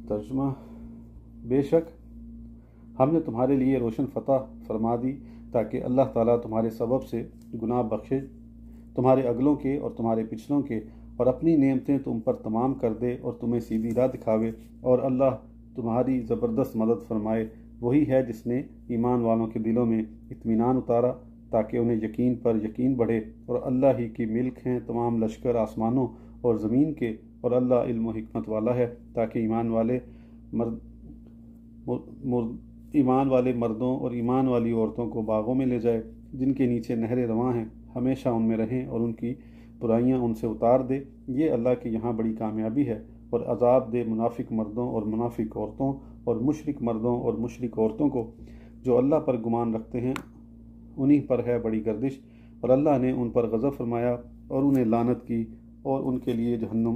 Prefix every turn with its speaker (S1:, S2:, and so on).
S1: ترجمہ: بے شک ہم نے تمہارے لیے روشن فتح فرما دی تاکہ اللہ تعالیٰ تمہارے سبب سے گناہ بخشے تمہارے اگلوں کے اور تمہارے پچھلوں کے، اور اپنی نعمتیں تم پر تمام کر دے اور تمہیں سیدھی راہ دکھاوے، اور اللہ تمہاری زبردست مدد فرمائے۔ وہی ہے جس نے ایمان والوں کے دلوں میں اطمینان اتارا تاکہ انہیں یقین پر یقین بڑھے، اور اللہ ہی کی ملک ہیں تمام لشکر آسمانوں اور زمین کے، اور اللہ علم و حکمت والا ہے تاکہ ایمان والے مردوں اور ایمان والی عورتوں کو باغوں میں لے جائے جن کے نیچے نہریں رواں ہیں، ہمیشہ ان میں رہیں اور ان کی برائیاں ان سے اتار دے۔ یہ اللہ کے یہاں بڑی کامیابی ہے۔ اور عذاب دے منافق مردوں اور منافق عورتوں اور مشرک مردوں اور مشرک عورتوں کو جو اللہ پر گمان رکھتے ہیں، انہی پر ہے بڑی گردش، اور اللہ نے ان پر غضب فرمایا اور انہیں لعنت کی، اور ان کے لیے جہنم